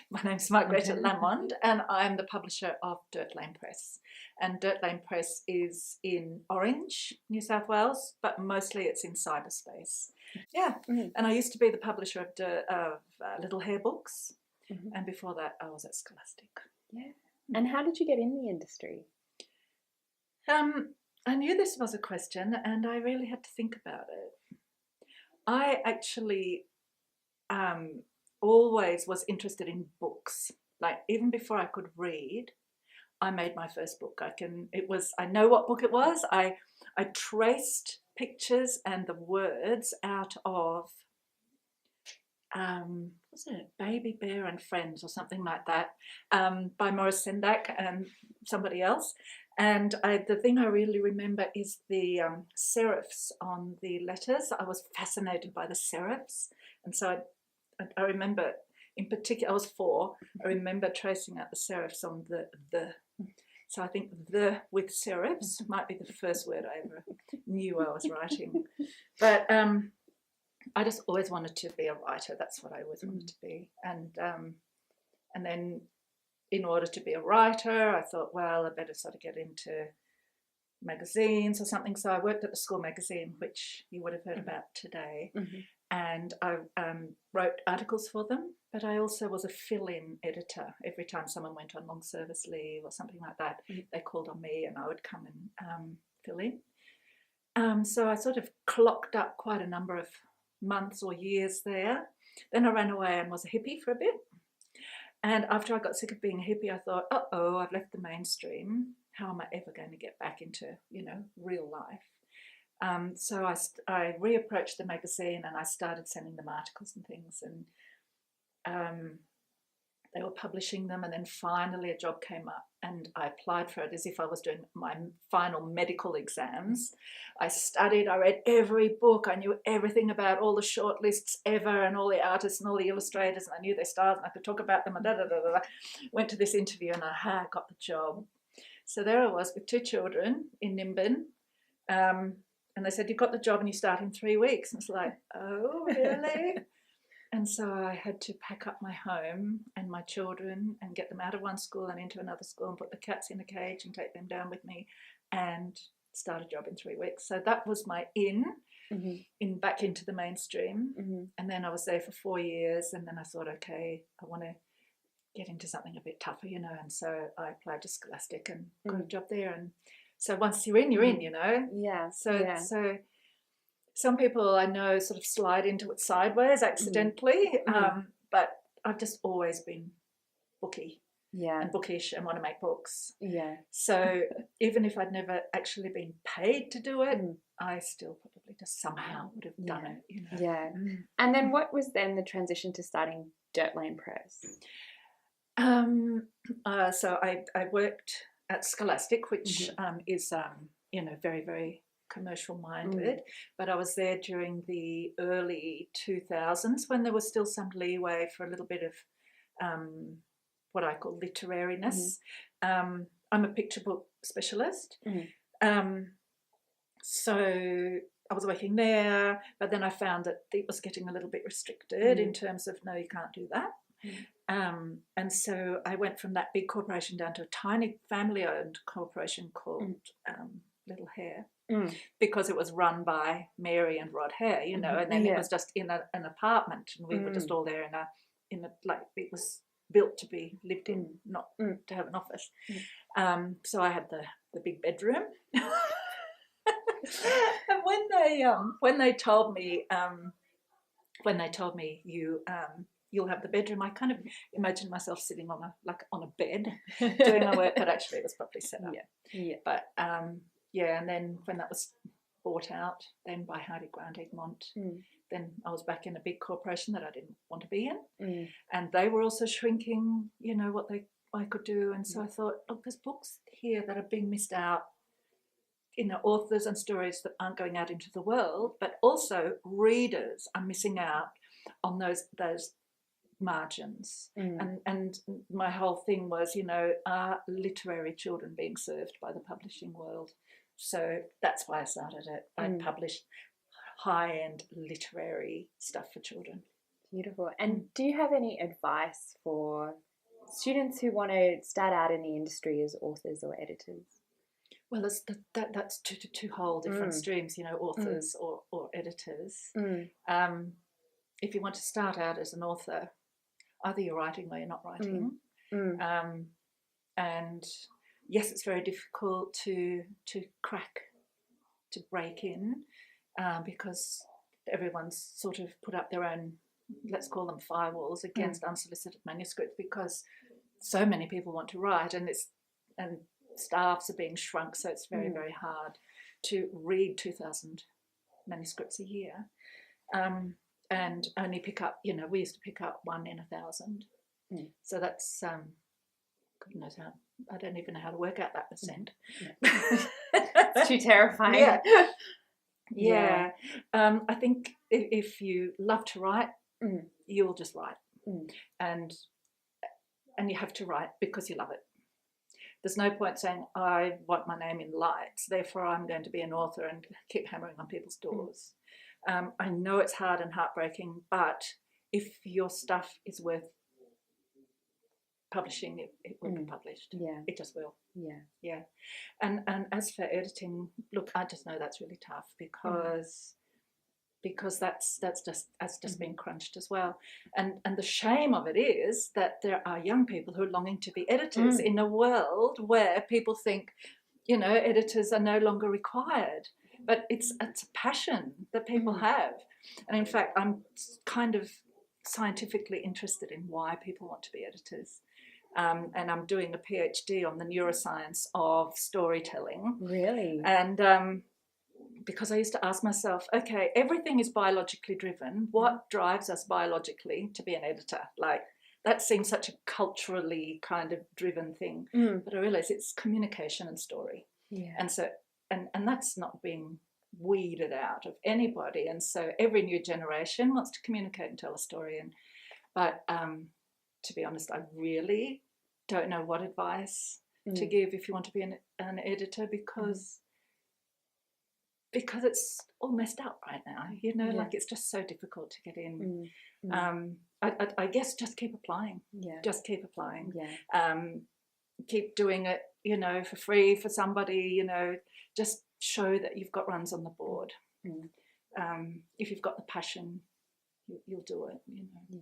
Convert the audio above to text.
My name's Margrete Lamond, and I'm the publisher of Dirt Lane Press. And Dirt Lane Press is in Orange, New South Wales, but mostly it's in cyberspace. Yeah, and I used to be the publisher of Little Hair books, and before that I was at Scholastic. Yeah. And how did you get in the industry? I knew this was a question, and I really had to think about it. I actually always was interested in books. Like, even before I could read, I made my first book. I know what book it was. I traced pictures and the words out of was it Baby Bear and Friends or something like that, by Maurice Sendak and somebody else. And the thing I really remember is the serifs on the letters. I was fascinated by the serifs, and so I remember, in particular, I was 4. I remember tracing out the serifs on the. So I think the with serifs might be the first word I ever knew I was writing. But I just always wanted to be a writer. That's what I always wanted to be. And then in order to be a writer, I thought, well, I better sort of get into magazines or something. So I worked at the school magazine, which you would have heard about today. And I wrote articles for them, but I also was a fill-in editor. Every time someone went on long service leave or something like that, they called on me and I would come and fill in. So I sort of clocked up quite a number of months or years there. Then I ran away and was a hippie for a bit. And after I got sick of being a hippie, I thought, uh-oh, I've left the mainstream. How am I ever going to get back into, real life? So I reapproached the magazine and I started sending them articles and things, and they were publishing them, and then finally a job came up and I applied for it as if I was doing my final medical exams. I studied, I read every book, I knew everything about all the short lists ever and all the artists and all the illustrators, and I knew their styles and I could talk about them, and Went to this interview and I got the job. So there I was with 2 children in Nimbin. And they said, you've got the job and you start in 3 weeks. And it's like, oh, really? And so I had to pack up my home and my children and get them out of one school and into another school and put the cats in a cage and take them down with me and start a job in 3 weeks. So that was my back into the mainstream. And then I was there for 4 years, and then I thought, okay, I want to get into something a bit tougher, and so I applied to Scholastic and got a job there. And so once you're in, Yeah. So some people I know sort of slide into it sideways accidentally, but I've just always been booky and bookish and want to make books. Yeah. So even if I'd never actually been paid to do it, I still probably just somehow would have done it. Yeah. And then what was then the transition to starting Dirt Lane Press? So I worked at Scholastic, which is very, very commercial minded, but I was there during the early 2000s when there was still some leeway for a little bit of what I call literariness. I'm a picture book specialist, so I was working there, but then I found that it was getting a little bit restricted in terms of, no, you can't do that. And so I went from that big corporation down to a tiny family-owned corporation called Little Hair, because it was run by Mary and Rod Hare, and then it was just in an apartment, and we were just all there in a like, it was built to be lived in, not to have an office. So I had the big bedroom. And when they told me you'll have the bedroom, I kind of imagined myself sitting on a bed doing my work, but actually it was properly set up. Yeah. But and then when that was bought out then by Hardy Grant Egmont, then I was back in a big corporation that I didn't want to be in, and they were also shrinking, what I could do, and so I thought, there's books here that are being missed out, authors and stories that aren't going out into the world, but also readers are missing out on those margins. And my whole thing was, are literary children being served by the publishing world? So that's why I started it. I published high-end literary stuff for children. Beautiful. And do you have any advice for students who want to start out in the industry as authors or editors? Well, that's two whole different streams, you know, authors or editors. If you want to start out as an author, either you're writing or you're not writing. And yes, it's very difficult to crack, to break in, because everyone's sort of put up their own, let's call them firewalls, against unsolicited manuscripts, because so many people want to write, and staffs are being shrunk, so it's very, very hard to read 2,000 manuscripts a year, and only pick up, you know, we used to pick up 1 in 1,000. So that's, God knows how, I don't even know how to work out that percent. It's too terrifying. Yeah. I think if you love to write, you'll just write. And you have to write because you love it. There's no point saying, I want my name in lights, therefore I'm going to be an author and keep hammering on people's doors. I know it's hard and heartbreaking, but if your stuff is worth publishing, it will be published. Yeah. It just will. Yeah. And as for editing, look, I just know that's really tough because that's just been crunched as well. And the shame of it is that there are young people who are longing to be editors in a world where people think, you know, editors are no longer required. But it's a passion that people have. And in fact, I'm kind of scientifically interested in why people want to be editors. And I'm doing a PhD on the neuroscience of storytelling. Really? And because I used to ask myself, okay, everything is biologically driven. What drives us biologically to be an editor? Like, that seems such a culturally kind of driven thing. But I realised it's communication and story. Yeah. And so, and that's not being weeded out of anybody. And so every new generation wants to communicate and tell a story. But to be honest, I really don't know what advice to give if you want to be an editor, because it's all messed up right now, you know, like it's just so difficult to get in. I guess just keep applying. Just keep applying. Keep doing it, you know, for free for somebody, you know, just show that you've got runs on the board. If you've got the passion, you'll do it, you know.